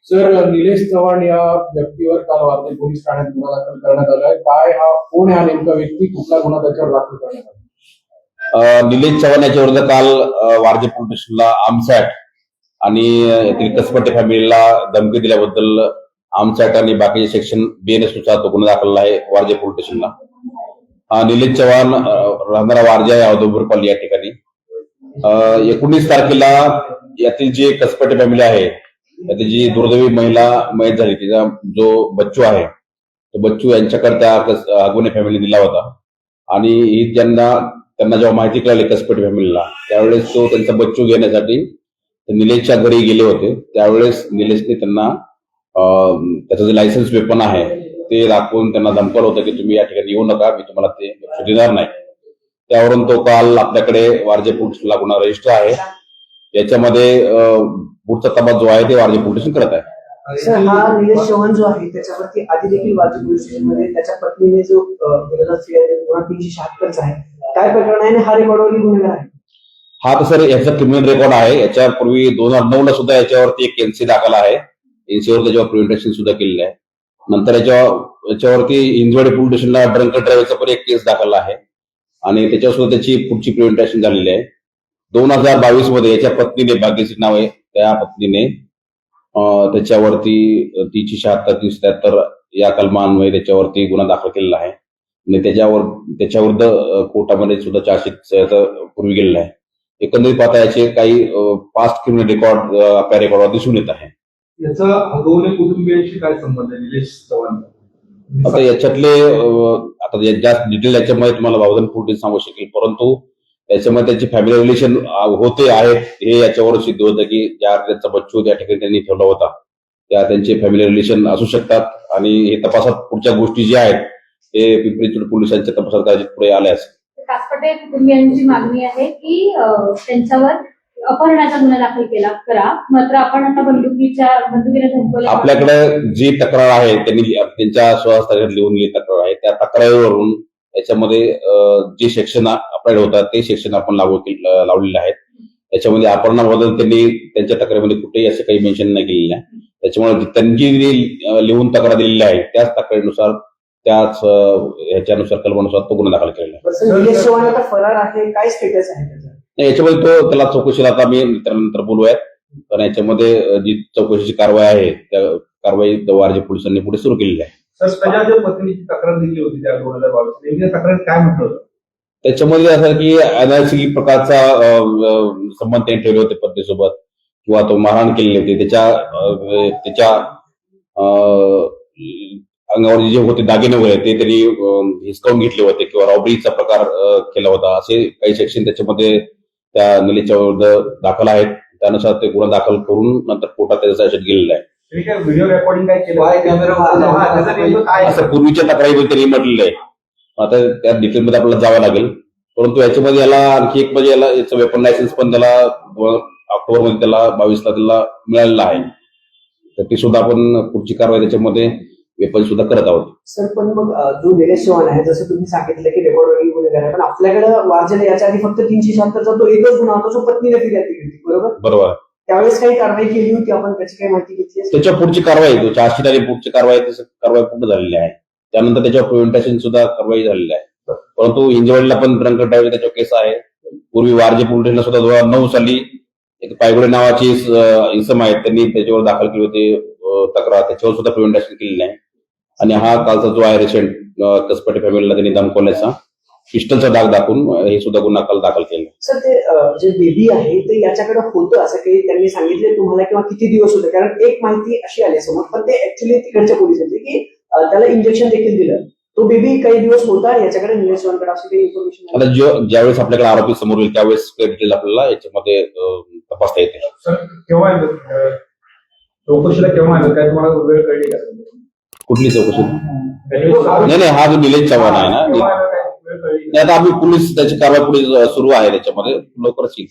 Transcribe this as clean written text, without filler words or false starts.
Sir, Nilesh Chavan या व्यक्तीवर काल वारजे पोलीस ठाण्यात गुन्हा दाखल करण्यात आलाय. काय हा कोण आहे हा नेमका व्यक्ती, कुठला गुन्हा त्याच्यावर दाखल करण्यात आला? निलेश चव्हाण याच्या विरुद्ध काल वारजे पोलीस स्टेशनला आमसॅट आणि येथील कसपटे फॅमिलीला धमकी दिल्याबद्दल आमसॅट आणि बाकीचे सेक्शन BNS नुसार तो गुन्हा दाखल आहे वारजे पोलीस स्टेशनला. निलेश चव्हाण राहणारा वारजे औदुंबर कॉलनी या ठिकाणी 19 तारखेला यातील जे कसपटे फॅमिली आहे त्याची जी दुर्दैवी महिला मयत झाली तिचा जो बच्चू आहे तो बच्चू यांच्याकडे त्या गुन्हे फॅमिली दिला होता आणि ही त्यांना जेव्हा माहिती कळली कसपटे फॅमिलीला त्यावेळेस तो त्यांचा बच्चू घेण्यासाठी निलेशच्या घरी गेले होते. त्यावेळेस निलेशने त्यांना त्याचं जे लायसन्स वेपन आहे ते दाखवून त्यांना धमकावलं होतं की तुम्ही या ठिकाणी येऊ नका, मी तुम्हाला ते देणार नाही. त्यावरून तो काल आपल्याकडे वारजे पोलीसला गुन्हा रजिस्टर आहे. याच्यामध्ये पुढचा तपास जो आहे ते वारजे पोलीस स्टेशन करत आहे. सर, हा निलेश चव्हाण जो आहे त्याच्यावरती आधी देखील वारजे पोलीस स्टेशनमध्ये त्याच्या पत्नीने जो विरोधात गुन्हा 376 आहे, काय प्रकरण आहे आणि हा रेकॉर्डवरील गुन्हेगार आहे? हा तर सर याचा क्रिमिनल रेकॉर्ड आहे. याच्यापूर्वी 2009 ला सुद्धा याच्यावरती एक NC दाखल आहे. NCवर त्याच्यावर प्रिव्हेंटेशन सुद्धा केलेलं आहे. नंतर याच्यावरती इंजवाडी पोलीस स्टेशनला ड्रंक ड्रायव्हरचा पण एक केस दाखल आहे आणि त्याच्यावर सुद्धा त्याची पुढची प्रिव्हेंटेशन झालेली आहे. 2022 मध्ये याच्या पत्नीने, भाग्यश्री नाव आहे त्या पत्नीने, त्याच्यावरती 376-373 या कलमान्वये त्याच्यावरती गुन्हा दाखल केलेला आहे आणि त्याच्याविरुद्ध कोर्टामध्ये सुद्धा चार्जशीट पूर्वी गेलेला आहे. एकंदरीत पाहता याचे काही पास्ट क्रिमिनल रेकॉर्ड आपल्या रेकॉर्डवर दिसून येत आहे. याचा अगोदर कुटुंबियांशी काय संबंध आहे निलेश चव्हाण? आता याच्यातले आता जास्त डिटेल याच्यामध्ये तुम्हाला भावधन फुटे सांगू शकेल, परंतु याच्यामध्ये त्याची फॅमिली रिलेशन होते आहेत हे याच्यावर सिद्ध होतं की ज्या त्यांचा बच्चू त्या ठिकाणी त्यांनी ठेवला होता त्या त्यांचे फॅमिली रिलेशन असू शकतात आणि हे तपासात पुढच्या गोष्टी ज्या आहेत ते पिंपरी चिंचवड पोलिसांच्या तपासात पुढे आल्यास कासपटे कुटुंबियांची मागणी आहे की त्यांच्यावर अपहरणाचा गुन्हा दाखल करा, मात्र आपण आता बंदुकीने धमकवलं. आपल्याकडे जी तक्रार आहे त्यांनी त्यांच्या स्वहस्ताक्षरात लिहून दिली तक्रार आहे त्या तक्रारीवरून याच्यामध्ये जे सेक्शन अप्लाइड होतात ते सेक्शन आपण लावलेले आहेत. त्याच्यामध्ये अपहरणाबद्दल त्यांनी त्यांच्या तक्रारीमध्ये कुठेही असं काही मेन्शन नाही केलेलं आहे. त्याच्यामुळे त्यांची लिहून तक्रार दिलेली आहे त्याच तक्रारीनुसार त्याच ह्याच्यानुसार कलमानुसार तो गुन्हा दाखल केलेला आहे. निलेश चव्हाण आता फरार आहे, काय स्टेटस आहे त्याचा? याच्यामध्ये त्याला चौकशीला आता आम्ही नंतर बोलूयात, कारण याच्यामध्ये जी चौकशीची कारवाई आहे त्या कारवाई वारजे पोलिसांनी पुढे सुरू केलेली आहे. सर, त्याच्या ज्या पत्नीची तक्रार दिली होती त्या 2022 तक्रार काय म्हटलं होतं? त्याच्यामध्ये असं की अनैसर्गिक प्रकारचा संबंध त्यांनी ठेवले होते पत्नीसोबत किंवा तो मारहाण केलेली होती. त्याच्या अंगावर जे होते दागिने वगैरे ते त्यांनी हिसकावून घेतले होते किंवा रॉबरीचा प्रकार केला होता, असे काही सेक्शन त्याच्यामध्ये त्या निलेशच्या विरुद्ध दाखल आहेत. त्यानुसार ते गुन्हा दाखल करून नंतर कोर्टात त्याचा आदेश गेलेला आहे. व्हिडिओ रेकॉर्डिंग काय केलं? असं पूर्वीच्या तक्रारीमध्ये त्यांनी म्हटलेलं आहे. आता त्या डिटेलमध्ये आपल्याला जावं लागेल, परंतु याच्यामध्ये याला आणखी एक म्हणजे याचं वेपन लायसन्स पण त्याला ऑक्टोबरमध्ये त्याला 22ला त्याला मिळालेलं आहे. तर ती सुद्धा आपण पुढची कारवाई त्याच्यामध्ये वेपन सुद्धा करत आहोत. सर, पण मग जो निलेश चव्हाण आहे जसं तुम्ही सांगितलं की रेकॉर्डवरील गुन्हेगार आहे, पण आपल्याकडे वारजेला याच्या आधी फक्त 376चा तो एकच गुन्हा होता जो पत्नीने फिर्याद केली होती, बरोबर? त्यावेळेस काही कारवाई केली होती आपण, त्याची काही माहिती घेतली? त्याच्या पुढची कारवाई तो चार्जशीट आणि पुढची कारवाई पूर्ण झालेली आहे. त्यानंतर त्याच्यावर प्रिव्हेंटेशन सुद्धा कारवाई झालेली आहे. परंतु इंजवडला पण ड्रंक ड्रायव्हर त्याच्यावर केस आहे. पूर्वी वारजे पोलीस सुद्धा 2009 साली एक पायगुडे नावाची इसम आहेत त्यांनी त्याच्यावर दाखल केली होती तक्रार, त्याच्यावर सुद्धा प्रिव्हेंटेशन केलेली आहे. आणि हा कालचा जो आहे रिसेंट कसपटे फॅमिलीला त्यांनी धमकवल्याचा पिस्टलचा दाग दाखवून हे सुद्धा गुन्हा काल दाखल केला. सर, ते जे बेबी आहे ते याच्याकडे होतं असं काही त्यांनी सांगितले तुम्हाला किंवा किती दिवस होते? कारण एक माहिती अशी आली समोर, पण ते ऍक्च्युली तिकडच्या पोलिसांची की त्याला इंजेक्शन देखील दिलं. तो बेबी काही दिवस होता याच्याकडे, निलेश चव्हाणकडे, अशी काही इन्फॉर्मेशन? आता ज्यावेळेस आपल्याकडे आरोपी समोर येईल त्यावेळेस डिटेल आपल्याला याच्यामध्ये तपासता येते. सर, केव्हा चौकशीला केव्हा आहे? काय तुम्हाला वेळ कळली का? कुठली चौकशी? नाही, हा जो निलेश चव्हाण आहे ना, आता आम्ही पोलीस त्याची कारवाई पुढे सुरू आहे त्याच्यामध्ये लवकरच येईल.